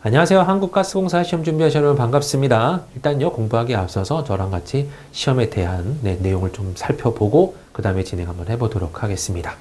안녕하세요. 한국가스공사 시험 준비하시는 여러분 반갑습니다. 일단요, 공부하기에 앞서서 저랑 같이 시험에 대한 내용을 좀 살펴보고 그 다음에 진행 한번 해보도록 하겠습니다.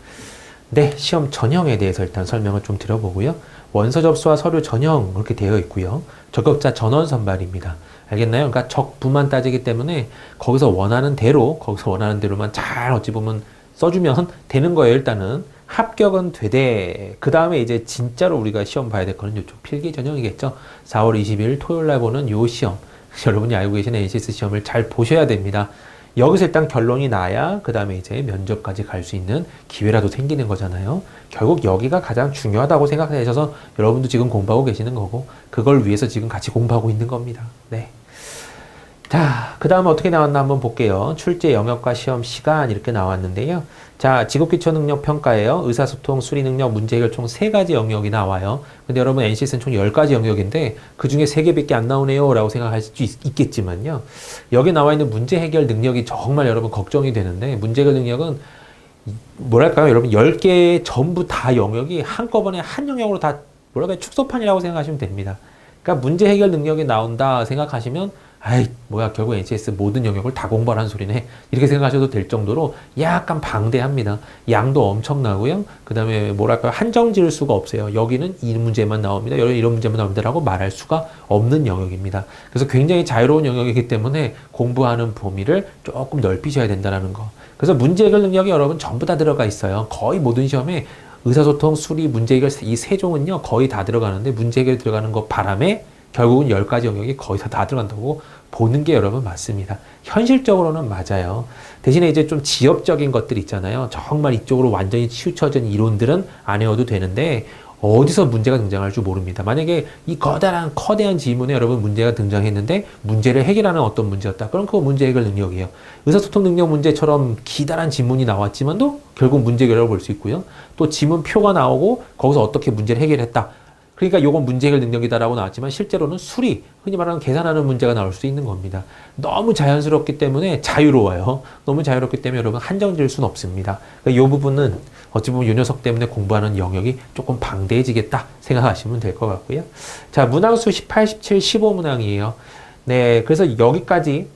네, 시험 전형에 대해서 일단 설명을 좀 드려보고요. 원서 접수와 서류 전형 그렇게 되어 있고요. 적격자 전원 선발입니다. 알겠나요? 그러니까 적부만 따지기 때문에 거기서 원하는 대로만 잘 어찌 보면 써주면 되는 거예요. 일단은 합격은 되되 그 다음에 이제 진짜로 우리가 시험 봐야 될 거는 이쪽 필기 전형이겠죠. 4월 20일 토요일 날 보는 요 시험, 여러분이 알고 계신 NCS 시험을 잘 보셔야 됩니다. 여기서 일단 결론이 나야 그 다음에 이제 면접까지 갈 수 있는 기회라도 생기는 거잖아요. 결국 여기가 가장 중요하다고 생각하셔서 여러분도 지금 공부하고 계시는 거고 그걸 위해서 지금 같이 공부하고 있는 겁니다. 네. 자, 그 다음에 어떻게 나왔나 한번 볼게요. 출제 영역과 시험 시간 이렇게 나왔는데요. 자, 직업기초 능력 평가예요. 의사소통, 수리 능력, 문제 해결 총 3가지 영역이 나와요. 근데 여러분 NCS는 총 10가지 영역인데 그 중에 3개밖에 안 나오네요 라고 생각할 수 있겠지만요. 여기 나와 있는 문제 해결 능력이 정말 여러분 걱정이 되는데 문제 해결 능력은 뭐랄까요? 여러분 10개 전부 다 영역이 한꺼번에 한 영역으로 다 뭐랄까요? 축소판이라고 생각하시면 됩니다. 그러니까 문제 해결 능력이 나온다 생각하시면 아이 뭐야 결국 NCS 모든 영역을 다 공부하라는 소리네 이렇게 생각하셔도 될 정도로 약간 방대합니다. 양도 엄청나고요. 그 다음에 뭐랄까요 한정 지을 수가 없어요. 여기는 이 문제만 나옵니다. 이런 문제만 나옵니다 라고 말할 수가 없는 영역입니다. 그래서 굉장히 자유로운 영역이기 때문에 공부하는 범위를 조금 넓히셔야 된다는 거. 그래서 문제 해결 능력이 여러분 전부 다 들어가 있어요. 거의 모든 시험에 의사소통, 수리, 문제 해결 이 세 종은요 거의 다 들어가는데 문제 해결 들어가는 거 바람에 결국은 10가지 영역이 거의 다 들어간다고 보는 게 여러분 맞습니다. 현실적으로는 맞아요. 대신에 이제 좀 지엽적인 것들 있잖아요. 정말 이쪽으로 완전히 치우쳐진 이론들은 안 외워도 되는데 어디서 문제가 등장할 줄 모릅니다. 만약에 이 커다란 지문에 여러분 문제가 등장했는데 문제를 해결하는 어떤 문제였다. 그럼 그거 문제 해결 능력이에요. 의사소통 능력 문제처럼 기다란 지문이 나왔지만도 결국 문제 해결을 볼 수 있고요. 또 지문표가 나오고 거기서 어떻게 문제를 해결했다. 그러니까 요건 문제 해결 능력이다라고 나왔지만 실제로는 수리, 흔히 말하는 계산하는 문제가 나올 수 있는 겁니다. 너무 자연스럽기 때문에 자유로워요. 너무 자유롭기 때문에 여러분 한정 지을 수는 없습니다. 그러니까 요 부분은 어찌 보면 요 녀석 때문에 공부하는 영역이 조금 방대해지겠다 생각하시면 될 것 같고요. 자, 문항수 18, 17, 15 문항이에요. 네, 그래서 여기까지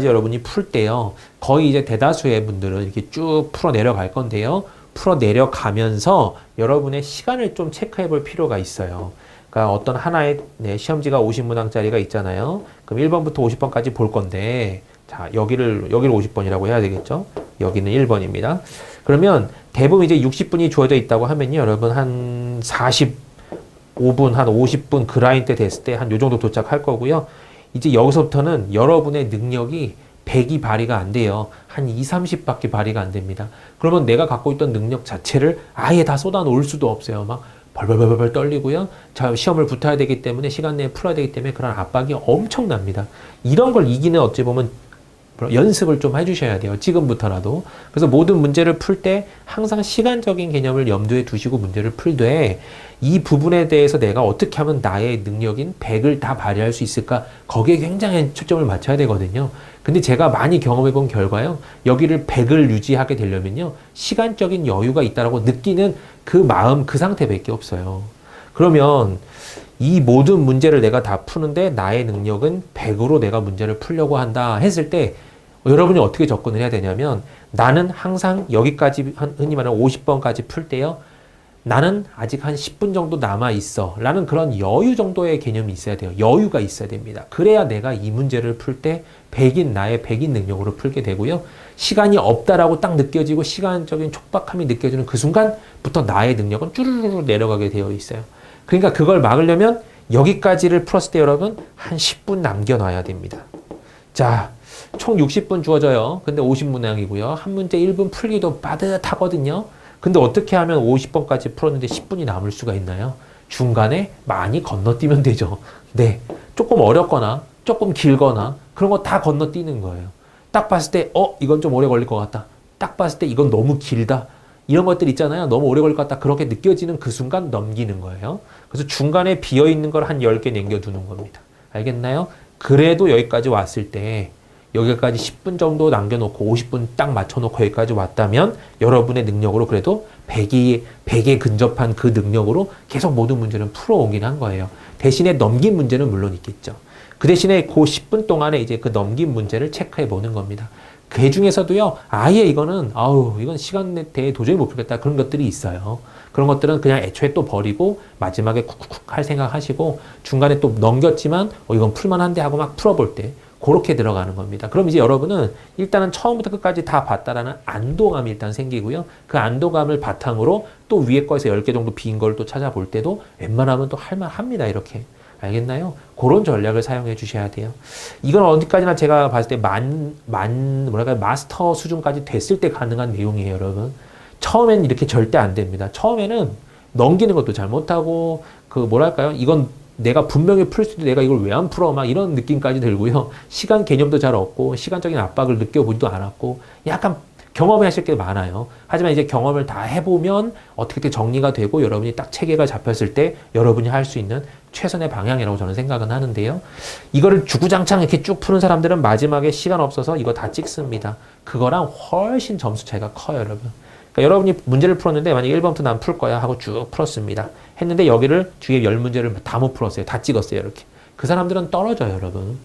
여러분이 풀 때요. 거의 이제 대다수의 분들은 이렇게 쭉 풀어 내려갈 건데요. 풀어 내려가면서 여러분의 시간을 좀 체크해 볼 필요가 있어요. 그러니까 어떤 하나의 시험지가 50문항짜리가 있잖아요. 그럼 1번부터 50번까지 볼 건데, 자, 여기를 50번이라고 해야 되겠죠? 여기는 1번입니다. 그러면 대부분 이제 60분이 주어져 있다고 하면요. 여러분 한 45분, 한 50분 그 라인 때 됐을 때 한 요 정도 도착할 거고요. 이제 여기서부터는 여러분의 능력이 100이 발휘가 안 돼요. 한 2, 30밖에 발휘가 안 됩니다. 그러면 내가 갖고 있던 능력 자체를 아예 다 쏟아 놓을 수도 없어요. 막 벌벌벌벌 떨리고요. 자, 시험을 붙어야 되기 때문에 시간 내에 풀어야 되기 때문에 그런 압박이 엄청납니다. 이런 걸 이기는 어찌 보면 연습을 좀 해주셔야 돼요. 지금부터라도. 그래서 모든 문제를 풀 때 항상 시간적인 개념을 염두에 두시고 문제를 풀되 이 부분에 대해서 내가 어떻게 하면 나의 능력인 100을 다 발휘할 수 있을까? 거기에 굉장히 초점을 맞춰야 되거든요. 근데 제가 많이 경험해 본 결과요. 여기를 100을 유지하게 되려면요. 시간적인 여유가 있다라고 느끼는 그 마음, 그 상태밖에 없어요. 그러면 이 모든 문제를 내가 다 푸는데 나의 능력은 100으로 내가 문제를 풀려고 한다 했을 때 여러분이 어떻게 접근을 해야 되냐면 나는 항상 여기까지 흔히 말하는 50번까지 풀 때요. 나는 아직 한 10분 정도 남아 있어 라는 그런 여유 정도의 개념이 있어야 돼요. 여유가 있어야 됩니다. 그래야 내가 이 문제를 풀 때 나의 100인 능력으로 풀게 되고요. 시간이 없다라고 딱 느껴지고 시간적인 촉박함이 느껴지는 그 순간부터 나의 능력은 쭈르르 내려가게 되어 있어요. 그러니까 그걸 막으려면 여기까지를 풀었을 때 여러분 한 10분 남겨놔야 됩니다. 자, 총 60분 주어져요. 근데 50문항이고요. 한 문제 1분 풀기도 빠듯하거든요. 근데 어떻게 하면 50번까지 풀었는데 10분이 남을 수가 있나요? 중간에 많이 건너뛰면 되죠. 네, 조금 어렵거나 조금 길거나 그런 거 다 건너뛰는 거예요. 딱 봤을 때 이건 좀 오래 걸릴 것 같다. 딱 봤을 때 이건 너무 길다. 이런 것들 있잖아요. 너무 오래 걸릴 것 같다. 그렇게 느껴지는 그 순간 넘기는 거예요. 그래서 중간에 비어있는 걸 한 10개 남겨두는 겁니다. 알겠나요? 그래도 여기까지 왔을 때 여기까지 10분 정도 남겨놓고 50분 딱 맞춰놓고 여기까지 왔다면 여러분의 능력으로 그래도 100에 근접한 그 능력으로 계속 모든 문제는 풀어오긴 한 거예요. 대신에 넘긴 문제는 물론 있겠죠. 그 대신에 그 10분 동안에 이제 그 넘긴 문제를 체크해 보는 겁니다. 그 중에서도요, 아예 이거는, 이건 시간 내에 도저히 못 풀겠다. 그런 것들이 있어요. 그런 것들은 그냥 애초에 또 버리고, 마지막에 쿡쿡쿡 할 생각 하시고, 중간에 또 넘겼지만, 이건 풀만한데 하고 막 풀어볼 때, 그렇게 들어가는 겁니다. 그럼 이제 여러분은 일단은 처음부터 끝까지 다 봤다라는 안도감이 일단 생기고요. 그 안도감을 바탕으로 또 위에 거에서 10개 정도 빈 걸 또 찾아볼 때도 웬만하면 또 할만합니다. 이렇게. 알겠나요? 그런 전략을 사용해 주셔야 돼요. 이건 어디까지나 제가 봤을 때 마스터 수준까지 됐을 때 가능한 내용이에요, 여러분. 처음에는 이렇게 절대 안 됩니다. 처음에는 넘기는 것도 잘 못하고, 이건 내가 분명히 풀 수도 내가 이걸 왜 안 풀어? 막 이런 느낌까지 들고요. 시간 개념도 잘 없고, 시간적인 압박을 느껴보지도 않았고, 약간 경험해 하실 게 많아요. 하지만 이제 경험을 다 해보면 어떻게 정리가 되고 여러분이 딱 체계가 잡혔을 때 여러분이 할 수 있는 최선의 방향이라고 저는 생각은 하는데요. 이거를 주구장창 이렇게 쭉 푸는 사람들은 마지막에 시간 없어서 이거 다 찍습니다. 그거랑 훨씬 점수 차이가 커요, 여러분. 그러니까 여러분이 문제를 풀었는데 만약에 1번부터 난 풀 거야 하고 쭉 풀었습니다. 했는데 여기를 뒤에 10문제를 다 못 풀었어요. 다 찍었어요, 이렇게. 그 사람들은 떨어져요, 여러분.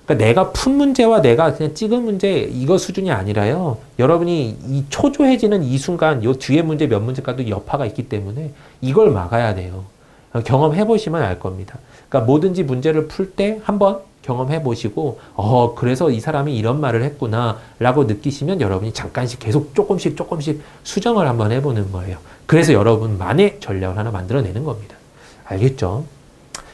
그러니까 내가 푼 문제와 내가 그냥 찍은 문제 이거 수준이 아니라요. 여러분이 이 초조해지는 이 순간 요 뒤에 문제 몇 문제까지도 여파가 있기 때문에 이걸 막아야 돼요. 경험해 보시면 알 겁니다. 그러니까 뭐든지 문제를 풀 때 한번 경험해 보시고 그래서 이 사람이 이런 말을 했구나 라고 느끼시면 여러분이 잠깐씩 계속 조금씩 수정을 한번 해보는 거예요. 그래서 여러분만의 전략을 하나 만들어내는 겁니다. 알겠죠?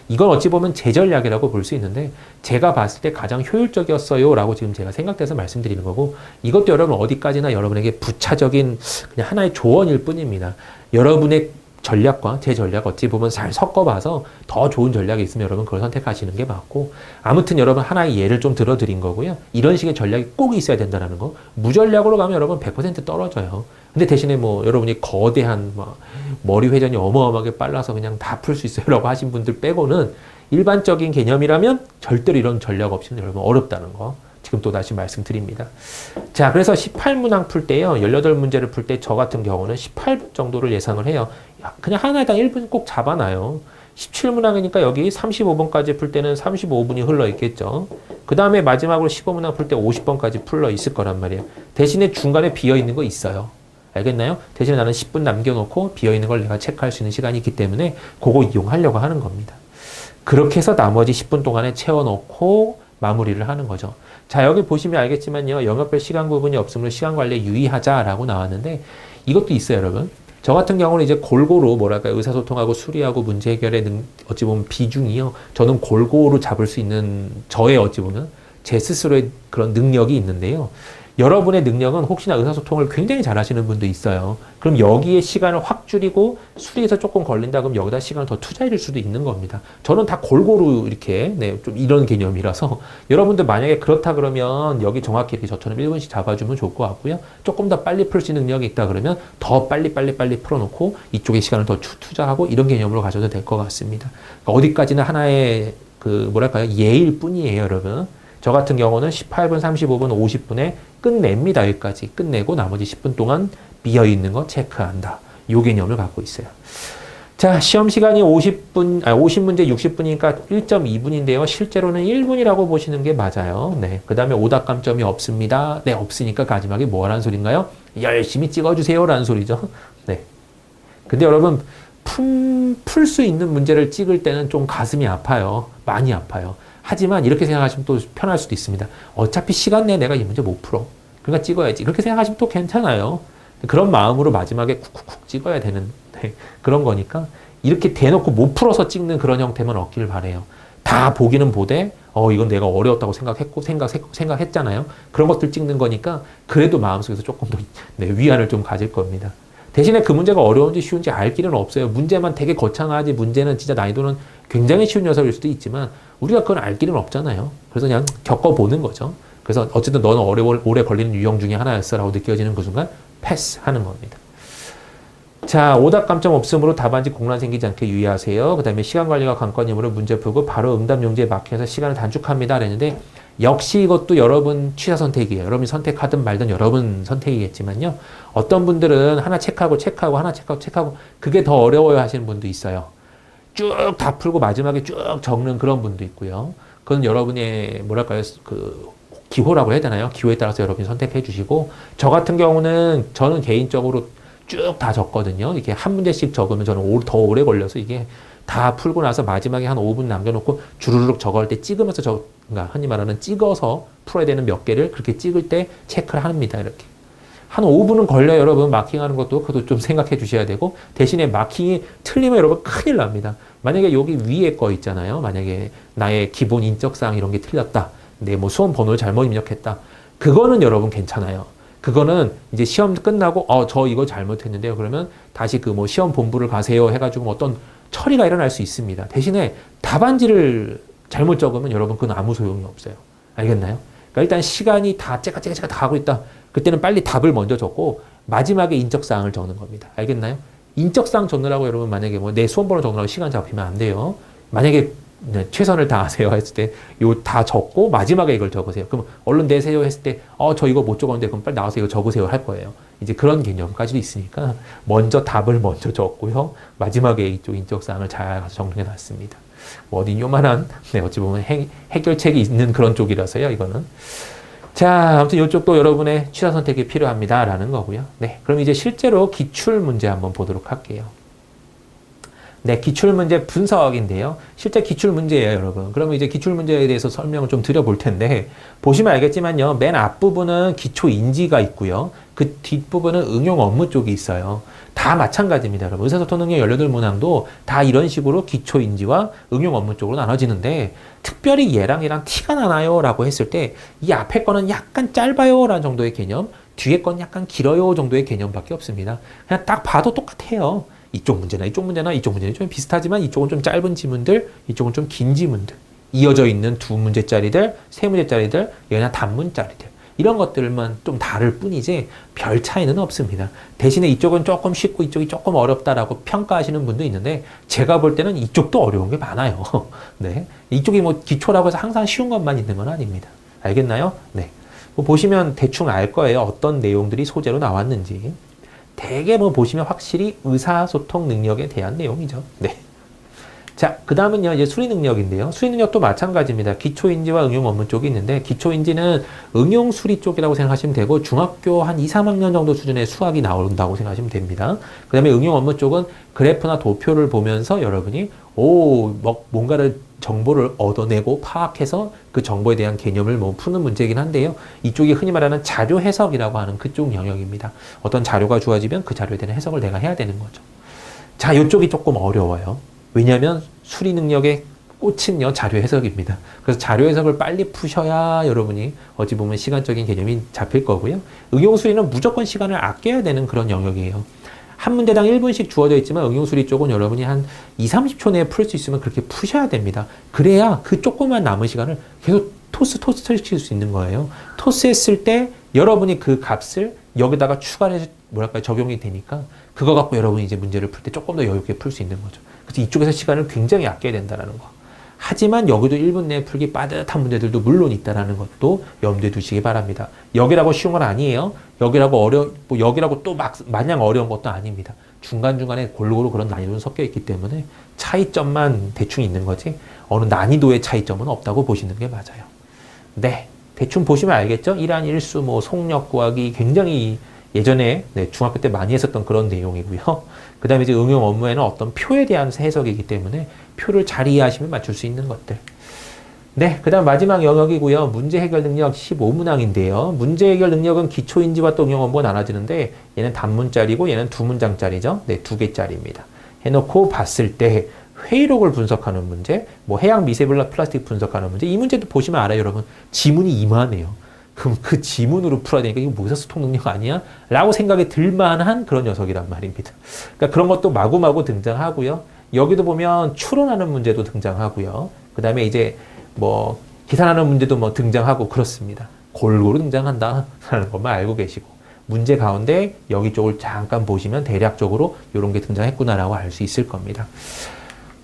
이건 어찌 보면 제 전략이라고 볼 수 있는데 제가 봤을 때 가장 효율적이었어요 라고 지금 제가 생각돼서 말씀드리는 거고, 이것도 여러분 어디까지나 여러분에게 부차적인 그냥 하나의 조언일 뿐입니다. 여러분의 전략과 제 전략 어찌 보면 잘 섞어봐서 더 좋은 전략이 있으면 여러분 그걸 선택하시는 게 맞고, 아무튼 여러분 하나의 예를 좀 들어드린 거고요. 이런 식의 전략이 꼭 있어야 된다는 거. 무전략으로 가면 여러분 100% 떨어져요. 근데 대신에 여러분이 거대한 머리 회전이 어마어마하게 빨라서 그냥 다 풀 수 있어요 라고 하신 분들 빼고는 일반적인 개념이라면 절대로 이런 전략 없이는 여러분 어렵다는 거 지금 또 다시 말씀드립니다. 자, 그래서 18문항 풀 때요, 18문제를 풀 때 저 같은 경우는 18분 정도를 예상을 해요. 그냥 하나당 1분 꼭 잡아놔요. 17문항이니까 여기 35번까지 풀 때는 35분이 흘러 있겠죠. 그 다음에 마지막으로 15문항 풀 때 50번까지 풀러 있을 거란 말이에요. 대신에 중간에 비어 있는 거 있어요. 알겠나요? 대신에 나는 10분 남겨놓고 비어있는 걸 내가 체크할 수 있는 시간이 있기 때문에 그거 이용하려고 하는 겁니다. 그렇게 해서 나머지 10분 동안에 채워놓고 마무리를 하는 거죠. 자, 여기 보시면 알겠지만요. 영역별 시간 구분이 없으므로 시간 관리에 유의하자라고 나왔는데 이것도 있어요, 여러분. 저 같은 경우는 이제 골고루 의사소통하고 수리하고 문제 해결의 어찌 보면 비중이요. 저는 골고루 잡을 수 있는 저의 어찌 보면 제 스스로의 그런 능력이 있는데요. 여러분의 능력은 혹시나 의사소통을 굉장히 잘하시는 분도 있어요. 그럼 여기에 시간을 확 줄이고 수리에서 조금 걸린다 그럼 여기다 시간을 더 투자해줄 수도 있는 겁니다. 저는 다 골고루 이렇게 좀 이런 개념이라서 여러분들 만약에 그렇다 그러면 여기 정확히 이렇게 저처럼 1분씩 잡아주면 좋을 것 같고요. 조금 더 빨리 풀 수 있는 능력이 있다 그러면 더 빨리 풀어놓고 이쪽에 시간을 더 투자하고 이런 개념으로 가셔도 될 것 같습니다. 그러니까 어디까지나 하나의 예일 뿐이에요, 여러분. 저 같은 경우는 18분, 35분, 50분에 끝냅니다. 여기까지 끝내고 나머지 10분 동안 비어있는 거 체크한다. 요 개념을 갖고 있어요. 자, 시험 시간이 50문제 60분이니까 1.2분인데요. 실제로는 1분이라고 보시는 게 맞아요. 네. 그 다음에 오답감점이 없습니다. 네, 없으니까 마지막에 뭐 하라는 소린가요? 열심히 찍어주세요. 라는 소리죠. 네. 근데 여러분, 풀 수 있는 문제를 찍을 때는 좀 가슴이 아파요. 많이 아파요. 하지만 이렇게 생각하시면 또 편할 수도 있습니다. 어차피 시간 내에 내가 이 문제 못 풀어. 그러니까 찍어야지. 그렇게 생각하시면 또 괜찮아요. 그런 마음으로 마지막에 쿡쿡쿡 찍어야 되는 그런 거니까 이렇게 대놓고 못 풀어서 찍는 그런 형태만 없기를 바래요. 다 보기는 보되 이건 내가 어려웠다고 생각했잖아요. 그런 것들 찍는 거니까 그래도 마음속에서 조금 더 위안을 좀 가질 겁니다. 대신에 그 문제가 어려운지 쉬운지 알 길은 없어요. 문제만 되게 거창하지 문제는 진짜 난이도는 굉장히 쉬운 녀석일 수도 있지만 우리가 그건 알 길은 없잖아요. 그래서 그냥 겪어보는 거죠. 그래서 어쨌든 너는 오래 걸리는 유형 중에 하나였어 라고 느껴지는 그 순간 패스하는 겁니다. 자, 오답 감점 없음으로 답안지 공란 생기지 않게 유의하세요. 그 다음에 시간 관리가 관건이므로 문제 풀고 바로 응답 용지에 막혀서 시간을 단축합니다. 그랬는데 역시 이것도 여러분 취사 선택이에요. 여러분이 선택하든 말든 여러분 선택이겠지만요. 어떤 분들은 하나 체크하고 하나 체크하고 그게 더 어려워요 하시는 분도 있어요. 쭉 다 풀고 마지막에 쭉 적는 그런 분도 있고요. 그건 여러분의 뭐랄까요, 그 기호라고 해야 되나요? 기호에 따라서 여러분이 선택해 주시고, 저 같은 경우는 저는 개인적으로 쭉 다 적거든요. 이렇게 한 문제씩 적으면 저는 더 오래 걸려서 이게 다 풀고 나서 마지막에 한 5분 남겨놓고 주르륵 적을 때 찍으면서 그러니까 흔히 말하는 찍어서 풀어야 되는 몇 개를 그렇게 찍을 때 체크를 합니다. 이렇게. 한 5분은 걸려요, 여러분. 마킹하는 것도 그것도 좀 생각해 주셔야 되고, 대신에 마킹이 틀리면 여러분 큰일 납니다. 만약에 여기 위에 거 있잖아요. 만약에 나의 기본 인적사항 이런 게 틀렸다. 내 뭐 수험 번호를 잘못 입력했다. 그거는 여러분 괜찮아요. 그거는 이제 시험 끝나고 저 이거 잘못했는데요. 그러면 다시 그 뭐 시험 본부를 가세요 해가지고 뭐 어떤 처리가 일어날 수 있습니다. 대신에 답안지를 잘못 적으면 여러분 그건 아무 소용이 없어요. 알겠나요? 그러니까 일단 시간이 다 째깍째깍 다 하고 있다. 그때는 빨리 답을 먼저 적고 마지막에 인적사항을 적는 겁니다. 알겠나요? 인적사항 적느라고 여러분 만약에 뭐 내 수험번호 적느라고 시간 잡히면 안 돼요. 만약에 최선을 다하세요 했을 때 요 다 적고 마지막에 이걸 적으세요. 그럼 얼른 내세요 했을 때 저 이거 못 적었는데 그럼 빨리 나와서 이거 적으세요 할 거예요. 이제 그런 개념까지도 있으니까 먼저 답을 먼저 적고요. 마지막에 이쪽 인적사항을 잘 가서 적는 게 낫습니다. 뭐 어디 요만한 어찌 보면 해결책이 있는 그런 쪽이라서요. 이거는. 자, 아무튼 이쪽도 여러분의 취사 선택이 필요합니다라는 거고요. 네, 그럼 이제 실제로 기출 문제 한번 보도록 할게요. 네, 기출문제 분석인데요. 실제 기출문제예요, 여러분. 그러면 이제 기출문제에 대해서 설명을 좀 드려볼 텐데, 보시면 알겠지만요. 맨 앞부분은 기초인지가 있고요. 그 뒷부분은 응용 업무 쪽이 있어요. 다 마찬가지입니다, 여러분. 의사소통 능력 18문항도 다 이런 식으로 기초인지와 응용 업무 쪽으로 나눠지는데, 특별히 얘랑 티가 나나요? 라고 했을 때, 이 앞에 거는 약간 짧아요. 라는 정도의 개념, 뒤에 건 약간 길어요. 정도의 개념밖에 없습니다. 그냥 딱 봐도 똑같아요. 이쪽 문제나 이쪽 문제나 이쪽 문제는 좀 비슷하지만 이쪽은 좀 짧은 지문들, 이쪽은 좀 긴 지문들, 이어져 있는 2문제짜리들, 3문제짜리들, 그냥 단문짜리들 이런 것들만 좀 다를 뿐이지 별 차이는 없습니다. 대신에 이쪽은 조금 쉽고 이쪽이 조금 어렵다라고 평가하시는 분도 있는데 제가 볼 때는 이쪽도 어려운 게 많아요. 네, 이쪽이 뭐 기초라고 해서 항상 쉬운 것만 있는 건 아닙니다. 알겠나요? 네, 뭐 보시면 대충 알 거예요. 어떤 내용들이 소재로 나왔는지. 대개 뭐 보시면 확실히 의사소통 능력에 대한 내용이죠. 네. 자, 그 다음은요, 이제 수리 능력인데요. 수리 능력도 마찬가지입니다. 기초인지와 응용 업무 쪽이 있는데, 기초인지는 응용 수리 쪽이라고 생각하시면 되고, 중학교 한 2, 3학년 정도 수준의 수학이 나온다고 생각하시면 됩니다. 그 다음에 응용 업무 쪽은 그래프나 도표를 보면서 여러분이, 뭔가를 정보를 얻어내고 파악해서 그 정보에 대한 개념을 푸는 문제이긴 한데요. 이쪽이 흔히 말하는 자료 해석이라고 하는 그쪽 영역입니다. 어떤 자료가 주어지면 그 자료에 대한 해석을 내가 해야 되는 거죠. 자, 이쪽이 조금 어려워요. 왜냐하면 수리 능력의 꽃은요, 자료 해석입니다. 그래서 자료 해석을 빨리 푸셔야 여러분이 어찌 보면 시간적인 개념이 잡힐 거고요. 응용 수리는 무조건 시간을 아껴야 되는 그런 영역이에요. 한 문제당 1분씩 주어져 있지만 응용수리 쪽은 여러분이 한 2, 30초 내에 풀 수 있으면 그렇게 푸셔야 됩니다. 그래야 그 조그만 남은 시간을 계속 토스 시킬 수 있는 거예요. 토스했을 때 여러분이 그 값을 여기다가 추가해서 적용이 되니까 그거 갖고 여러분이 이제 문제를 풀 때 조금 더 여유 있게 풀 수 있는 거죠. 그래서 이쪽에서 시간을 굉장히 아껴야 된다는 거. 하지만 여기도 1분 내에 풀기 빠듯한 문제들도 물론 있다는 것도 염두에 두시기 바랍니다. 여기라고 쉬운 건 아니에요. 여기라고 또 마냥 어려운 것도 아닙니다. 중간중간에 골고루 그런 난이도는 섞여 있기 때문에 차이점만 대충 있는 거지 어느 난이도의 차이점은 없다고 보시는 게 맞아요. 네, 대충 보시면 알겠죠? 1한 1수, 속력 구하기 굉장히 예전에 중학교 때 많이 했었던 그런 내용이고요. 그 다음에 이제 응용 업무에는 어떤 표에 대한 해석이기 때문에 표를 잘 이해하시면 맞출 수 있는 것들. 네, 그 다음 마지막 영역이고요. 문제 해결 능력 15문항인데요. 문제 해결 능력은 기초인지와 또 응용 업무가 나눠지는데 얘는 단문짜리고 얘는 2문장짜리죠. 네, 2개짜리입니다. 해놓고 봤을 때 회의록을 분석하는 문제, 해양 미세블락 플라스틱 분석하는 문제, 이 문제도 보시면 알아요, 여러분. 지문이 이만해요. 그럼 그 지문으로 풀어야 되니까 이거 의사소통 능력 아니야? 라고 생각이 들만한 그런 녀석이란 말입니다. 그러니까 그런 것도 마구마구 등장하고요. 여기도 보면 추론하는 문제도 등장하고요. 그 다음에 이제 계산하는 문제도 등장하고 그렇습니다. 골고루 등장한다라는 것만 알고 계시고 문제 가운데 여기 쪽을 잠깐 보시면 대략적으로 이런 게 등장했구나라고 알 수 있을 겁니다.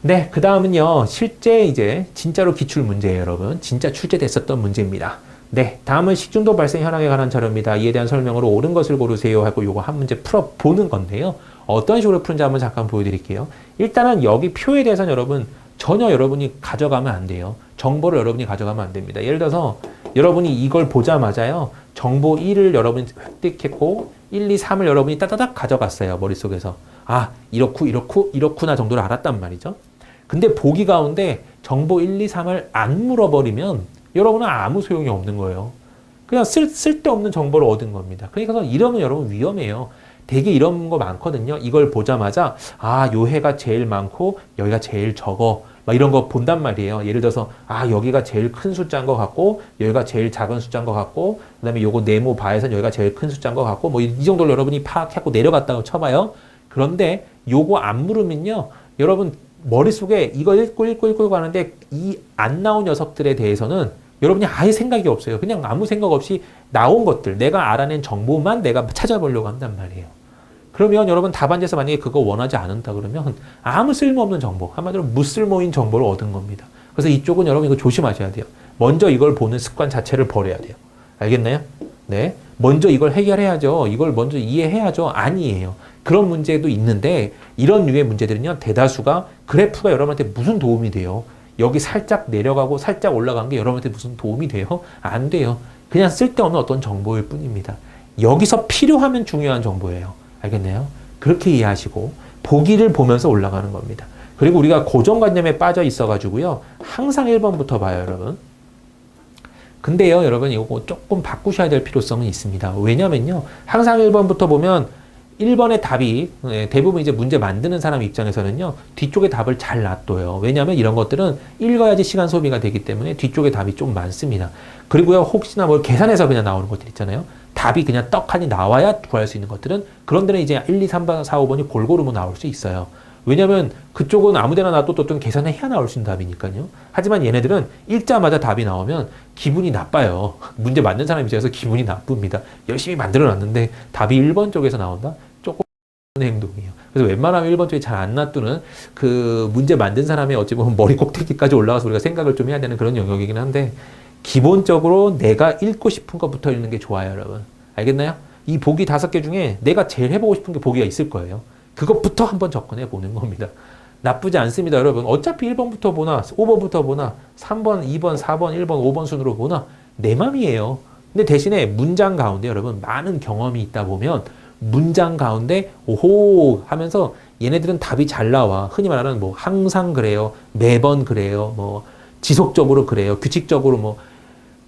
네, 그 다음은요, 실제 이제 진짜로 기출 문제예요, 여러분. 진짜 출제됐었던 문제입니다. 네, 다음은 식중독 발생 현황에 관한 자료입니다. 이에 대한 설명으로 옳은 것을 고르세요 하고 요거 한 문제 풀어보는 건데요. 어떤 식으로 푸는지 한번 잠깐 보여드릴게요. 일단은 여기 표에 대해서는 여러분 전혀 여러분이 가져가면 안 돼요. 정보를 여러분이 가져가면 안 됩니다. 예를 들어서 여러분이 이걸 보자마자요. 정보 1을 여러분이 획득했고 1, 2, 3을 여러분이 따다닥 가져갔어요. 머릿속에서. 아, 이렇구나 정도를 알았단 말이죠. 근데 보기 가운데 정보 1, 2, 3을 안 물어버리면 여러분은 아무 소용이 없는 거예요. 그냥 쓸데없는 정보를 얻은 겁니다. 그러니까 이러면 여러분 위험해요. 되게 이런 거 많거든요. 이걸 보자마자 아, 요 해가 제일 많고 여기가 제일 적어. 막 이런 거 본단 말이에요. 예를 들어서 아, 여기가 제일 큰 숫자인 것 같고 여기가 제일 작은 숫자인 것 같고 그다음에 요거 네모 바에서는 여기가 제일 큰 숫자인 것 같고 뭐 이 정도로 여러분이 파악하고 내려갔다고 쳐봐요. 그런데 요거 안 물으면요. 여러분 머릿속에 이거 읽고 가는데 이 안 나온 녀석들에 대해서는 여러분이 아예 생각이 없어요. 그냥 아무 생각 없이 나온 것들, 내가 알아낸 정보만 내가 찾아보려고 한단 말이에요. 그러면 여러분 답안지에서 만약에 그거 원하지 않는다 그러면 아무 쓸모없는 정보, 한마디로 무쓸모인 정보를 얻은 겁니다. 그래서 이쪽은 여러분 이거 조심하셔야 돼요. 먼저 이걸 보는 습관 자체를 버려야 돼요. 알겠나요? 네. 먼저 이걸 해결해야죠. 이걸 먼저 이해해야죠. 아니에요. 그런 문제도 있는데 이런 류의 문제들은요. 대다수가 그래프가 여러분한테 무슨 도움이 돼요? 여기 살짝 내려가고 살짝 올라간 게 여러분한테 무슨 도움이 돼요? 안 돼요. 그냥 쓸데없는 어떤 정보일 뿐입니다. 여기서 필요하면 중요한 정보예요. 알겠나요? 그렇게 이해하시고 보기를 보면서 올라가는 겁니다. 그리고 우리가 고정관념에 빠져 있어가지고요. 항상 1번부터 봐요, 여러분. 근데요, 여러분 이거 조금 바꾸셔야 될 필요성은 있습니다. 왜냐면요. 항상 1번부터 보면 1번의 답이 대부분 이제 문제 만드는 사람 입장에서는요. 뒤쪽에 답을 잘 놔둬요. 왜냐하면 이런 것들은 읽어야지 시간 소비가 되기 때문에 뒤쪽에 답이 좀 많습니다. 그리고요. 혹시나 뭘 계산해서 그냥 나오는 것들 있잖아요. 답이 그냥 떡하니 나와야 구할 수 있는 것들은 그런 데는 이제 1, 2, 3, 4, 5번이 골고루 뭐 나올 수 있어요. 왜냐면 그쪽은 아무데나 놔둬도 계산해야 나올 수 있는 답이니까요. 하지만 얘네들은 읽자마자 답이 나오면 기분이 나빠요. 문제 만든 사람 입장에서 기분이 나쁩니다. 열심히 만들어 놨는데 답이 1번 쪽에서 나온다? 조금 행동이에요. 그래서 웬만하면 1번 쪽에 잘 안 놔두는 그 문제 만든 사람의 어찌 보면 머리 꼭대기까지 올라가서 우리가 생각을 좀 해야 되는 그런 영역이긴 한데 기본적으로 내가 읽고 싶은 것부터 읽는 게 좋아요, 여러분. 알겠나요? 이 보기 5개 중에 내가 제일 해보고 싶은 게 보기가 있을 거예요. 그것부터 한번 접근해 보는 겁니다. 나쁘지 않습니다, 여러분. 어차피 1번부터 보나, 5번부터 보나, 3번, 2번, 4번, 1번, 5번 순으로 보나, 내 맘이에요. 근데 대신에 문장 가운데 여러분, 많은 경험이 있다 보면, 문장 가운데, 오호! 하면서 얘네들은 답이 잘 나와. 흔히 말하는 뭐, 항상 그래요. 매번 그래요. 뭐, 지속적으로 그래요. 규칙적으로 뭐,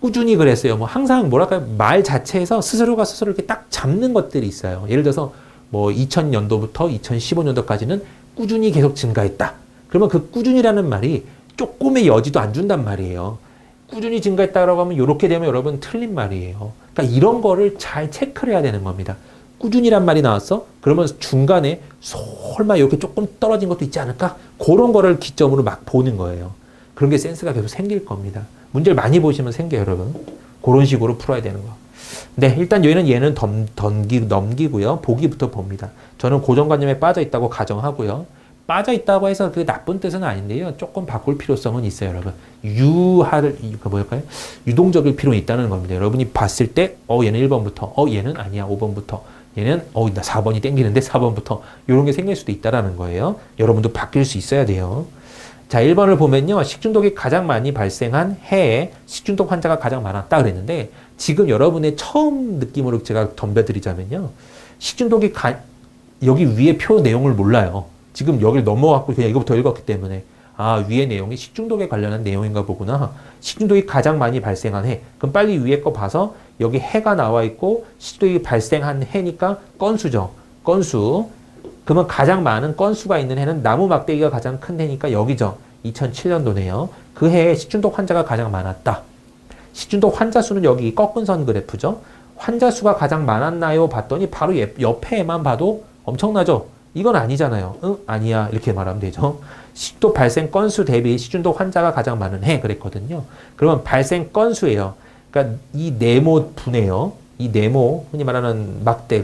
꾸준히 그랬어요. 뭐, 항상 뭐랄까요. 말 자체에서 스스로가 스스로 이렇게 딱 잡는 것들이 있어요. 예를 들어서, 뭐 2000년도부터 2015년도까지는 꾸준히 계속 증가했다. 그러면 그 꾸준히라는 말이 조금의 여지도 안 준단 말이에요. 꾸준히 증가했다라고 하면 이렇게 되면 여러분 틀린 말이에요. 그러니까 이런 거를 잘 체크를 해야 되는 겁니다. 꾸준히란 말이 나왔어? 그러면 중간에 설마 이렇게 조금 떨어진 것도 있지 않을까? 그런 거를 기점으로 막 보는 거예요. 그런 게 센스가 계속 생길 겁니다. 문제를 많이 보시면 생겨요, 여러분. 그런 식으로 풀어야 되는 거. 네, 일단 얘는 넘기고요. 보기부터 봅니다. 저는 고정관념에 빠져 있다고 가정하고요. 빠져 있다고 해서 그게 나쁜 뜻은 아닌데요. 조금 바꿀 필요성은 있어요, 여러분. 뭘까요? 유동적일 필요는 있다는 겁니다. 여러분이 봤을 때, 얘는 1번부터, 얘는 아니야, 5번부터, 얘는, 나 4번이 땡기는데 4번부터, 이런 게 생길 수도 있다는 거예요. 여러분도 바뀔 수 있어야 돼요. 자, 1번을 보면요. 식중독이 가장 많이 발생한 해에 식중독 환자가 가장 많았다 그랬는데 지금 여러분의 처음 느낌으로 제가 덤벼드리자면요. 식중독이 여기 위에 표 내용을 몰라요. 지금 여기를 넘어갔고 그냥 이거부터 읽었기 때문에 위에 내용이 식중독에 관련한 내용인가 보구나. 식중독이 가장 많이 발생한 해. 그럼 빨리 위에 거 봐서 여기 해가 나와 있고 식중독이 발생한 해니까 건수죠. 건수. 그러면 가장 많은 건수가 있는 해는 나무 막대기가 가장 큰 해니까 여기죠. 2007년도네요. 그 해에 식중독 환자가 가장 많았다. 식중독 환자 수는 여기 꺾은 선 그래프죠. 환자 수가 가장 많았나요? 봤더니 바로 옆에만 봐도 엄청나죠. 이건 아니잖아요. 응? 아니야. 이렇게 말하면 되죠. 식중독 발생 건수 대비 식중독 환자가 가장 많은 해 그랬거든요. 그러면 발생 건수예요. 그러니까 이 네모 분해요. 이 네모 흔히 말하는 막대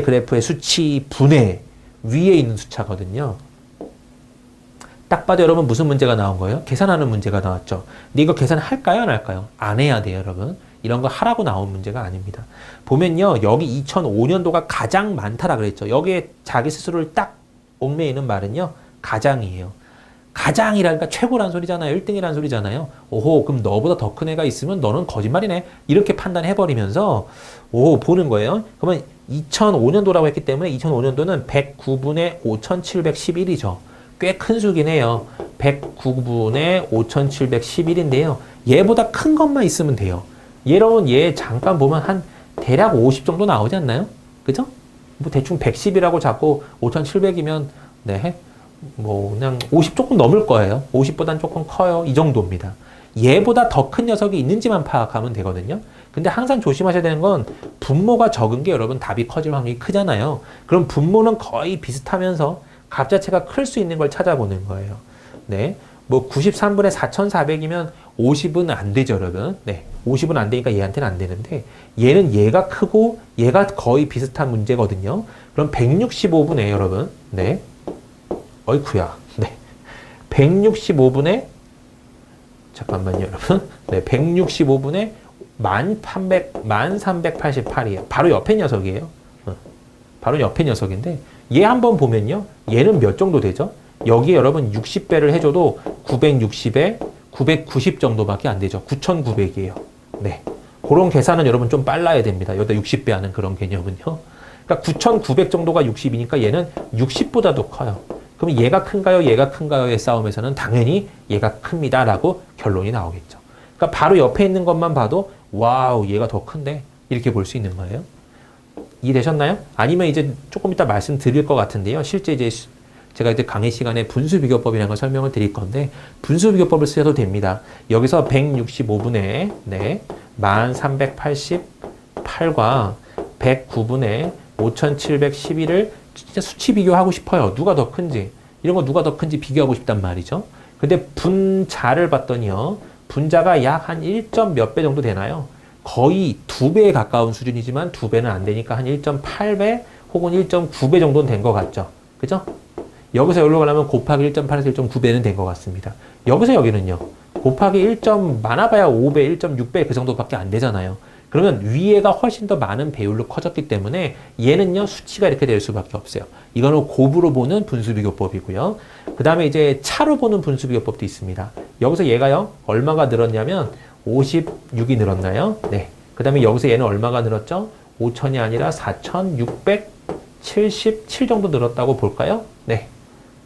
그래프의 수치 분해 위에 있는 숫자거든요. 딱 봐도 여러분 무슨 문제가 나온 거예요? 계산하는 문제가 나왔죠. 근데 이거 계산할까요? 안 할까요? 안 해야 돼요, 여러분. 이런 거 하라고 나온 문제가 아닙니다. 보면요, 여기 2005년도가 가장 많다라 그랬죠. 여기에 자기 스스로를 딱 얽매이는 말은요, 가장이에요. 가장이라니까 최고란 소리잖아요. 1등이란 소리잖아요. 오호, 그럼 너보다 더 큰 애가 있으면 너는 거짓말이네. 이렇게 판단해버리면서, 오, 보는 거예요. 그러면 2005년도라고 했기 때문에 2005년도는 109분의 5711이죠. 꽤 큰 수긴 해요. 109분의 5711인데요. 얘보다 큰 것만 있으면 돼요. 여러분, 얘 잠깐 보면 한 대략 50 정도 나오지 않나요? 그죠? 뭐 대충 110이라고 잡고 5700이면, 네. 뭐 그냥 50 조금 넘을 거예요. 50보단 조금 커요. 이 정도입니다. 얘보다 더 큰 녀석이 있는지만 파악하면 되거든요. 근데 항상 조심하셔야 되는 건 분모가 적은 게 여러분 답이 커질 확률이 크잖아요. 그럼 분모는 거의 비슷하면서 값 자체가 클 수 있는 걸 찾아보는 거예요. 네. 뭐 93분의 4400이면 50은 안 되죠, 여러분. 네. 50은 안 되니까 얘한테는 안 되는데 얘는 얘가 크고 얘가 거의 비슷한 문제거든요. 그럼 165분의 여러분. 네. 어이쿠야. 네. 165분의 잠깐만요, 여러분. 네, 165분의 1388이에요. 바로 옆에 녀석이에요. 바로 옆에 녀석인데 얘 한번 보면요. 얘는 몇 정도 되죠? 여기에 여러분 60배를 해줘도 960에 990 정도밖에 안 되죠. 9900이에요. 네. 그런 계산은 여러분 좀 빨라야 됩니다. 여기다 60배 하는 그런 개념은요. 그러니까 9900 정도가 60이니까 얘는 60보다도 커요. 그럼 얘가 큰가요? 얘가 큰가요?의 싸움에서는 당연히 얘가 큽니다. 라고 결론이 나오겠죠. 그러니까 바로 옆에 있는 것만 봐도 와우, 얘가 더 큰데 이렇게 볼 수 있는 거예요. 이해되셨나요? 아니면 이제 조금 이따 말씀드릴 것 같은데요. 실제 이제 제가 이제 강의 시간에 분수비교법이라는 걸 설명을 드릴 건데 분수비교법을 쓰셔도 됩니다. 여기서 165분의 네, 1388과 109분의 5711을 진짜 수치 비교하고 싶어요. 누가 더 큰지. 이런 거 누가 더 큰지 비교하고 싶단 말이죠. 근데 분자를 봤더니요. 분자가 약 한 1점 몇 배 정도 되나요? 거의 2배에 가까운 수준이지만 2배는 안 되니까 한 1.8배 혹은 1.9배 정도는 된 것 같죠. 그죠? 여기서 여기로 가려면 곱하기 1.8에서 1.9배는 된 것 같습니다. 여기서 여기는요. 곱하기 1. 많아봐야 5배, 1.6배 그 정도밖에 안 되잖아요. 그러면 위에가 훨씬 더 많은 배율로 커졌기 때문에 얘는요 수치가 이렇게 될 수밖에 없어요. 이거는 곱으로 보는 분수비교법이고요. 그 다음에 이제 차로 보는 분수비교법도 있습니다. 여기서 얘가요 얼마가 늘었냐면 56이 늘었나요? 네. 그 다음에 여기서 얘는 얼마가 늘었죠? 5000이 아니라 4677 정도 늘었다고 볼까요? 네.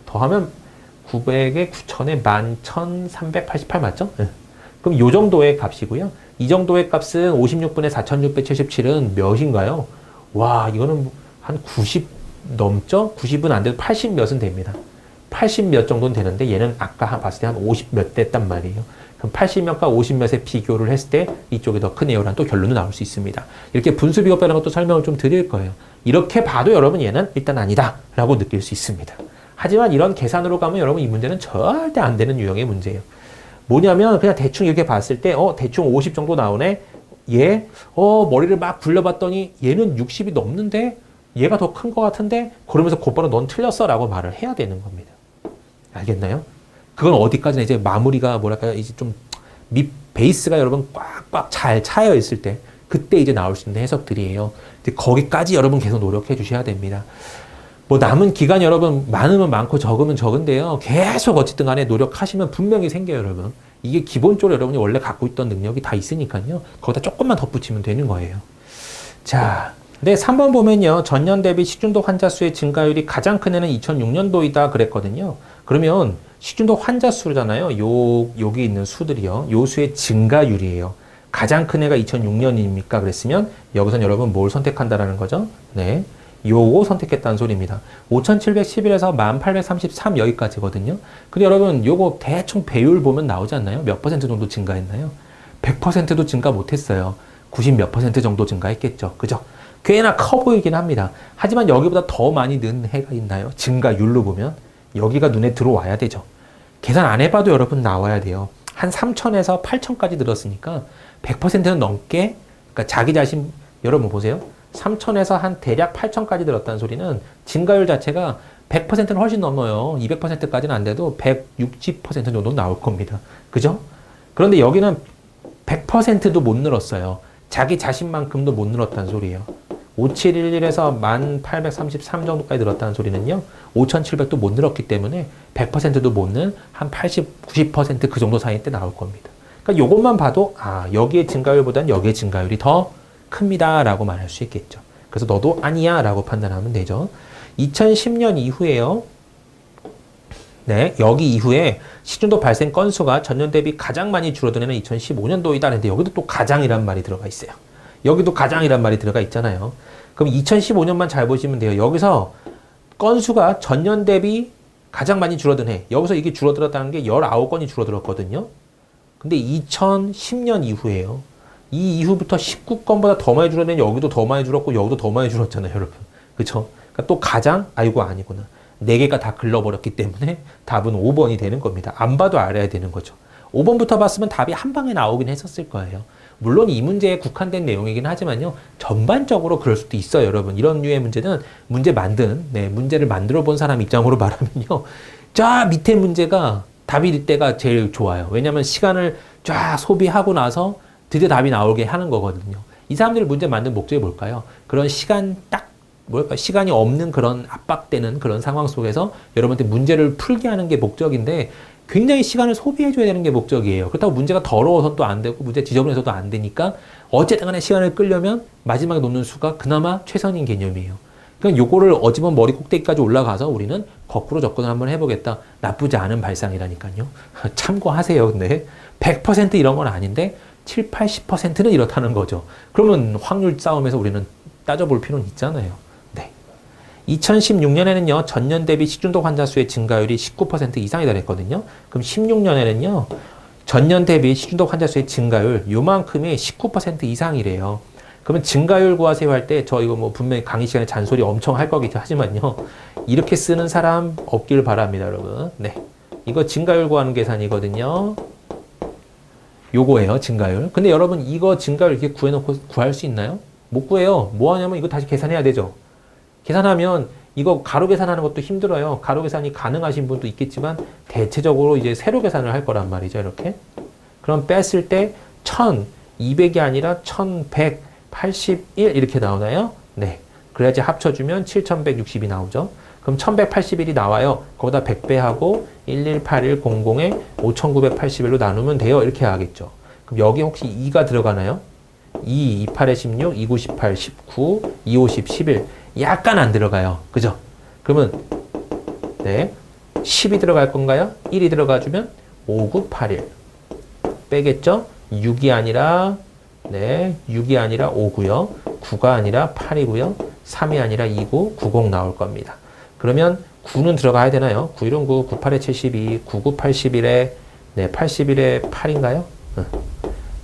더하면 900에 9000에 11388 맞죠? 네. 그럼 요 정도의 값이고요. 이 정도의 값은 56분의 4677은 몇인가요? 와, 이거는 한 90 넘죠? 90은 안 돼도 80 몇은 됩니다. 80 몇 정도는 되는데 얘는 아까 봤을 때 한 50 몇 됐단 말이에요. 그럼 80 몇과 50 몇의 비교를 했을 때 이쪽이 더 크네요라는 또 결론이 나올 수 있습니다. 이렇게 분수비교법이라는 것도 설명을 좀 드릴 거예요. 이렇게 봐도 여러분 얘는 일단 아니다 라고 느낄 수 있습니다. 하지만 이런 계산으로 가면 여러분 이 문제는 절대 안 되는 유형의 문제예요. 뭐냐면 그냥 대충 이렇게 봤을 때 대충 50 정도 나오네. 얘 머리를 막 굴려봤더니 얘는 60이 넘는데 얘가 더 큰 것 같은데 그러면서 곧바로 넌 틀렸어 라고 말을 해야 되는 겁니다. 알겠나요? 그건 어디까지나 이제 마무리가 뭐랄까요 이제 좀 밑 베이스가 여러분 꽉꽉 잘 차여 있을 때 그때 이제 나올 수 있는 해석들이에요. 근데 거기까지 여러분 계속 노력해 주셔야 됩니다. 뭐 남은 기간 여러분 많으면 많고 적으면 적은데요. 계속 어쨌든 간에 노력하시면 분명히 생겨요, 여러분. 이게 기본적으로 여러분이 원래 갖고 있던 능력이 다 있으니까요. 거기다 조금만 덧붙이면 되는 거예요. 자, 네, 3번 보면요. 전년 대비 식중독 환자 수의 증가율이 가장 큰 해는 2006년도이다 그랬거든요. 그러면 식중독 환자 수잖아요. 여기 있는 수들이요. 요 수의 증가율이에요. 가장 큰 해가 2006년입니까? 그랬으면 여기선 여러분 뭘 선택한다라는 거죠? 네. 요거 선택했다는 소리입니다. 5711에서 1833 여기까지거든요. 근데 여러분 요거 대충 배율 보면 나오지 않나요? 몇 퍼센트 정도 증가했나요? 100%도 증가 못했어요. 90 몇 퍼센트 정도 증가했겠죠. 그죠? 꽤나 커 보이긴 합니다. 하지만 여기보다 더 많이 는 해가 있나요? 증가율로 보면 여기가 눈에 들어와야 되죠. 계산 안 해봐도 여러분 나와야 돼요. 한 3000에서 8000까지 늘었으니까 100%는 넘게, 그러니까 자기 자신, 여러분 보세요. 3000에서 한 대략 8000까지 늘었다는 소리는 증가율 자체가 100%는 훨씬 넘어요. 200%까지는 안 돼도 160% 정도 나올 겁니다. 그죠? 그런데 여기는 100%도 못 늘었어요. 자기 자신만큼도 못 늘었다는 소리예요. 5711에서 1833 정도까지 늘었다는 소리는요. 5700도 못 늘었기 때문에 100%도 못 는 한 80, 90%그 정도 사이 때 나올 겁니다. 그러니까 이것만 봐도 여기의 증가율보다는 여기의 증가율이 더 큽니다 라고 말할 수 있겠죠. 그래서 너도 아니야 라고 판단하면 되죠. 2010년 이후에요. 네, 여기 이후에 시중독 발생 건수가 전년 대비 가장 많이 줄어든 해는 2015년도이다는데 여기도 또 가장이란 말이 들어가 있어요. 여기도 가장이란 말이 들어가 있잖아요. 그럼 2015년만 잘 보시면 돼요. 여기서 건수가 전년 대비 가장 많이 줄어든 해. 여기서 이게 줄어들었다는 게 19건이 줄어들었거든요. 근데 2010년 이후에요. 이 이후부터 19건보다 더 많이 줄었는데 여기도 더 많이 줄었고 여기도 더 많이 줄었잖아요, 여러분. 그쵸? 그러니까 또 가장, 아이고 아니구나. 4개가 다 글러버렸기 때문에 답은 5번이 되는 겁니다. 안 봐도 알아야 되는 거죠. 5번부터 봤으면 답이 한 방에 나오긴 했었을 거예요. 물론 이 문제에 국한된 내용이긴 하지만요. 전반적으로 그럴 수도 있어요, 여러분. 이런 류의 문제는 문제를 만들어 본 사람 입장으로 말하면요. 저 밑에 문제가 답이 될 때가 제일 좋아요. 왜냐하면 시간을 쫙 소비하고 나서 드디어 답이 나오게 하는 거거든요. 이 사람들이 문제 만든 목적이 뭘까요? 그런 시간이 없는 그런 압박되는 그런 상황 속에서 여러분한테 문제를 풀게 하는 게 목적인데 굉장히 시간을 소비해줘야 되는 게 목적이에요. 그렇다고 문제가 더러워서는 또 안 되고 문제 지저분해서도 안 되니까 어쨌든 간에 시간을 끌려면 마지막에 놓는 수가 그나마 최선인 개념이에요. 그럼 요거를 어지번 머리 꼭대기까지 올라가서 우리는 거꾸로 접근을 한번 해보겠다. 나쁘지 않은 발상이라니까요. 참고하세요. 근데 100% 이런 건 아닌데 7, 80%는 이렇다는 거죠. 그러면 확률 싸움에서 우리는 따져볼 필요는 있잖아요. 2016년에는요, 전년 대비 식중독 환자 수의 증가율이 19% 이상이 달했거든요. 그럼 16년에는요, 전년 대비 식중독 환자 수의 증가율, 요만큼이 19% 이상이래요. 그러면 증가율 구하세요 할 때, 저 이거 뭐 분명히 강의 시간에 잔소리 엄청 할 거겠죠. 하지만요, 이렇게 쓰는 사람 없길 바랍니다, 여러분. 네. 이거 증가율 구하는 계산이거든요. 요거예요, 증가율. 근데 여러분, 이거 증가율 이렇게 구해놓고 구할 수 있나요? 못 구해요. 뭐 하냐면 이거 다시 계산해야 되죠. 계산하면 이거 가로 계산하는 것도 힘들어요. 가로 계산이 가능하신 분도 있겠지만 대체적으로 이제 세로 계산을 할 거란 말이죠. 이렇게. 그럼 뺐을 때 1200이 아니라 1181 이렇게 나오나요? 네. 그래야지 합쳐주면 7160이 나오죠. 그럼 1181이 나와요. 거기다 100배하고 11810에 5981로 나누면 돼요. 이렇게 하겠죠. 그럼 여기 혹시 2가 들어가나요? 2, 28에 16, 29, 18, 19, 250, 11. 약간 안 들어가요. 그죠? 그러면, 네. 10이 들어갈 건가요? 1이 들어가주면 5981. 빼겠죠? 6이 아니라, 6이 아니라 5고요. 9가 아니라 8이고요. 3이 아니라 29, 90 나올 겁니다. 그러면 9는 들어가야 되나요? 91은 9, 98에 72, 99, 81에, 81에 8인가요?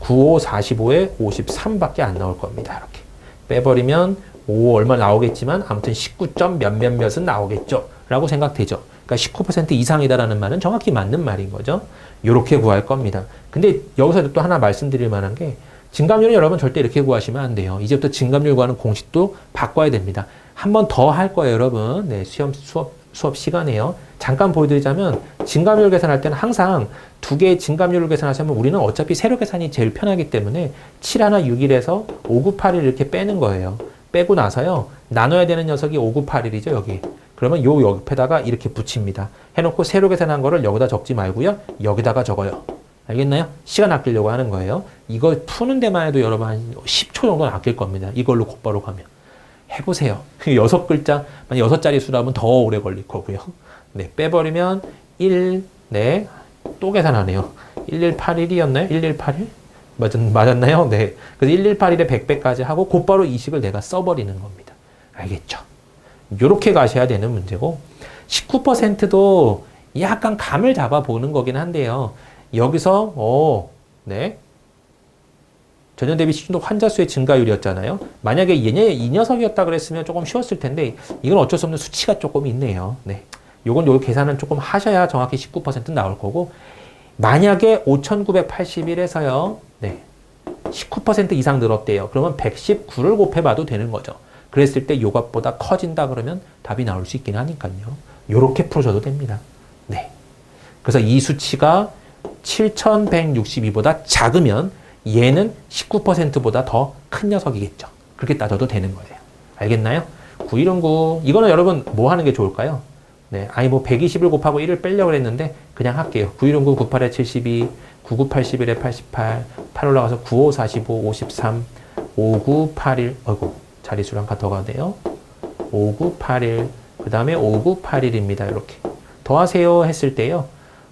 95, 45에 53밖에 안 나올 겁니다. 이렇게. 빼버리면 5 얼마 나오겠지만 아무튼 19점 몇몇몇은 나오겠죠. 라고 생각되죠. 그러니까 19% 이상이다라는 말은 정확히 맞는 말인 거죠. 요렇게 구할 겁니다. 근데 여기서 또 하나 말씀드릴 만한 게 증감률은 여러분 절대 이렇게 구하시면 안 돼요. 이제부터 증감률 구하는 공식도 바꿔야 됩니다. 한 번 더 할 거예요, 여러분. 네, 수업 시간에요. 잠깐 보여드리자면 증감률 계산할 때는 항상 두 개의 증감률을 계산하시면 우리는 어차피 세로 계산이 제일 편하기 때문에 7 하나 6일에서 5981 이렇게 빼는 거예요. 빼고 나서요. 나눠야 되는 녀석이 5981이죠, 여기. 그러면 요 옆에다가 이렇게 붙입니다. 해놓고 세로 계산한 거를 여기다 적지 말고요. 여기다가 적어요. 알겠나요? 시간 아끼려고 하는 거예요. 이거 푸는 데만 해도 여러분 한 10초 정도는 아낄 겁니다. 이걸로 곧바로 가면. 해보세요. 6글자, 만약 6자리 수라면 더 오래 걸릴 거고요. 네, 빼버리면 1, 또 계산하네요. 1181이었나요? 1181? 맞았나요? 네. 그래서 1181에 100배까지 하고 곧바로 이 식을 내가 써버리는 겁니다. 알겠죠? 요렇게 가셔야 되는 문제고 19%도 약간 감을 잡아보는 거긴 한데요. 여기서 전년 대비 식중독 환자 수의 증가율이었잖아요. 만약에 이 녀석이었다 그랬으면 조금 쉬웠을 텐데 이건 어쩔 수 없는 수치가 조금 있네요. 네. 요건 계산은 조금 하셔야 정확히 19% 나올 거고 만약에 5981에서요. 19% 이상 늘었대요. 그러면 119를 곱해봐도 되는 거죠. 그랬을 때 요값보다 커진다 그러면 답이 나올 수 있긴 하니까요. 요렇게 풀으셔도 됩니다. 네. 그래서 이 수치가 7162보다 작으면 얘는 19%보다 더 큰 녀석이겠죠. 그렇게 따져도 되는 거예요. 알겠나요? 9109. 이거는 여러분 뭐 하는 게 좋을까요? 네. 아니 뭐 120을 곱하고 1을 빼려고 했는데 그냥 할게요. 9109, 98에 72, 9981에 88, 8 올라가서 95, 45, 53, 5981. 어이구, 자리수랑 더 가네요. 5981. 그 다음에 5981입니다. 이렇게. 더하세요 했을 때요.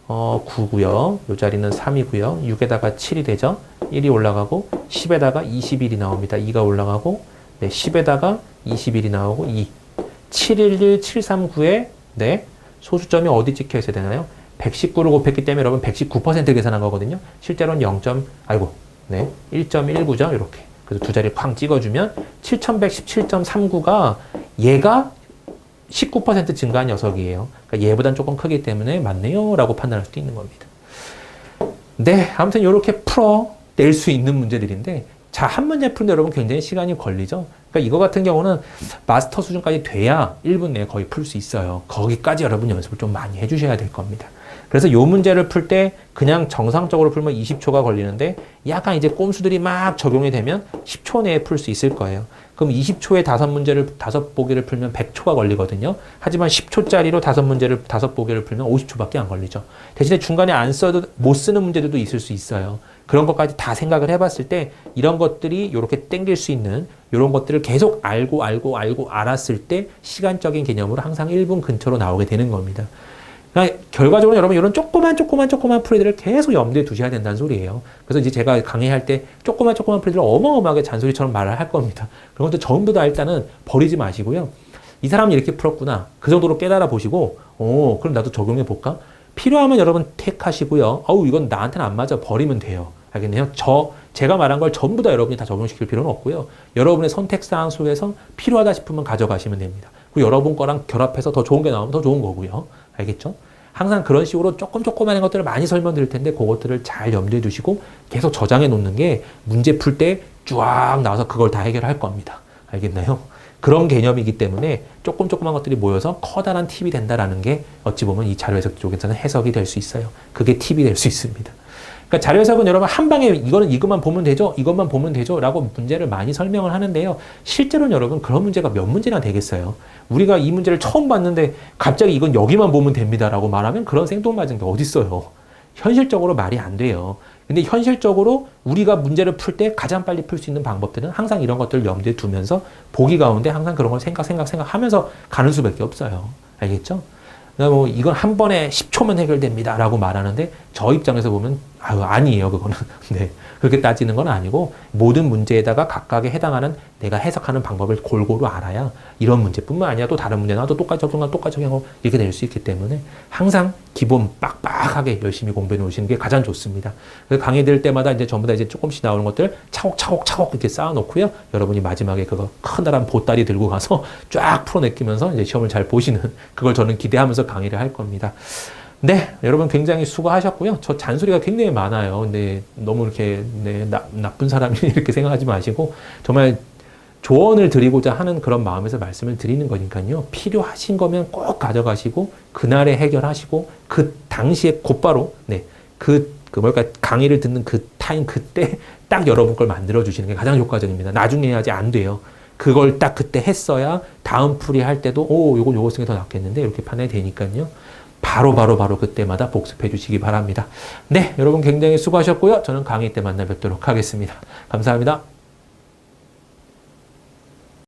9고요. 요 자리는 3이고요. 6에다가 7이 되죠. 1이 올라가고 10에다가 21이 나옵니다. 2가 올라가고 네, 10에다가 21이 나오고 2. 711, 739에 네, 소수점이 어디 찍혀 있어야 되나요? 119를 곱했기 때문에 여러분 119% 계산한 거거든요. 실제로는 1.19죠. 이렇게. 그래서 두 자리 쾅 찍어주면 7117.39가 얘가 19% 증가한 녀석이에요. 그러니까 얘보단 조금 크기 때문에 맞네요. 라고 판단할 수도 있는 겁니다. 네, 아무튼 이렇게 풀어낼 수 있는 문제들인데 자, 한 문제 푸는데 여러분 굉장히 시간이 걸리죠. 그러니까 이거 같은 경우는 마스터 수준까지 돼야 1분 내에 거의 풀 수 있어요. 거기까지 여러분 연습을 좀 많이 해주셔야 될 겁니다. 그래서 이 문제를 풀 때 그냥 정상적으로 풀면 20초가 걸리는데 약간 이제 꼼수들이 막 적용이 되면 10초 내에 풀 수 있을 거예요. 그럼 20초에 5문제를 5보기를 풀면 100초가 걸리거든요. 하지만 10초짜리로 5문제를 5보기를 풀면 50초밖에 안 걸리죠. 대신에 중간에 안 써도 못 쓰는 문제들도 있을 수 있어요. 그런 것까지 다 생각을 해봤을 때 이런 것들이 이렇게 땡길 수 있는 이런 것들을 계속 알고 알았을 때 시간적인 개념으로 항상 1분 근처로 나오게 되는 겁니다. 그러니까 결과적으로 여러분 이런 조그만 풀이들을 계속 염두에 두셔야 된다는 소리예요. 그래서 이제 제가 강의할 때 조그만 풀이들을 어마어마하게 잔소리처럼 말을 할 겁니다. 그런 것들 전부 다 일단은 버리지 마시고요. 이 사람이 이렇게 풀었구나. 그 정도로 깨달아 보시고 그럼 나도 적용해 볼까? 필요하면 여러분 택하시고요. 이건 나한테는 안 맞아. 버리면 돼요. 알겠네요? 제가 말한 걸 전부 다 여러분이 다 적용시킬 필요는 없고요. 여러분의 선택사항 속에서 필요하다 싶으면 가져가시면 됩니다. 그리고 여러분 거랑 결합해서 더 좋은 게 나오면 더 좋은 거고요. 알겠죠? 항상 그런 식으로 조그마한 것들을 많이 설명드릴 텐데 그것들을 잘 염두에 두시고 계속 저장해 놓는 게 문제 풀 때 쫙 나와서 그걸 다 해결할 겁니다. 알겠나요? 그런 개념이기 때문에 조그만 것들이 모여서 커다란 팁이 된다라는 게 어찌 보면 이 자료해석 쪽에서는 해석이 될 수 있어요. 그게 팁이 될 수 있습니다. 그러니까 자료해석은 여러분 한 방에 이것만 보면 되죠? 이것만 보면 되죠? 라고 문제를 많이 설명을 하는데요. 실제로는 여러분 그런 문제가 몇 문제나 되겠어요? 우리가 이 문제를 처음 봤는데 갑자기 이건 여기만 보면 됩니다 라고 말하면 그런 생뚱맞은 게 어딨어요? 현실적으로 말이 안 돼요. 근데 현실적으로 우리가 문제를 풀 때 가장 빨리 풀 수 있는 방법들은 항상 이런 것들을 염두에 두면서 보기 가운데 항상 그런 걸 생각하면서 가는 수밖에 없어요. 알겠죠? 뭐 이건 한 번에 10초면 해결됩니다 라고 말하는데 저 입장에서 보면 아니에요. 그거는. 네. 그렇게 따지는 건 아니고 모든 문제에다가 각각에 해당하는 내가 해석하는 방법을 골고루 알아야 이런 문제뿐만 아니라 또 다른 문제 나와도 똑같이 적용하고 이렇게 될 수 있기 때문에 항상 기본 빡빡하게 열심히 공부해 놓으시는 게 가장 좋습니다. 그래서 강의 들 때마다 이제 전부 다 이제 조금씩 나오는 것들 차곡차곡 이렇게 쌓아 놓고요. 여러분이 마지막에 그거 커다란 보따리 들고 가서 쫙 풀어내키면서 이제 시험을 잘 보시는 그걸 저는 기대하면서 강의를 할 겁니다. 네, 여러분 굉장히 수고하셨고요. 저 잔소리가 굉장히 많아요. 근데 너무 이렇게 나쁜 사람이 이렇게 생각하지 마시고 정말 조언을 드리고자 하는 그런 마음에서 말씀을 드리는 거니까요. 필요하신 거면 꼭 가져가시고 그날에 해결하시고 그 당시에 곧바로 강의를 듣는 그 타임 그때 딱 여러분 걸 만들어 주시는 게 가장 효과적입니다. 나중에 해야지 안 돼요. 그걸 딱 그때 했어야 다음 풀이 할 때도 요거 쓰는 게 더 낫겠는데 이렇게 판단이 되니까요. 바로 그때마다 복습해 주시기 바랍니다. 네, 여러분 굉장히 수고하셨고요. 저는 강의 때 만나 뵙도록 하겠습니다. 감사합니다.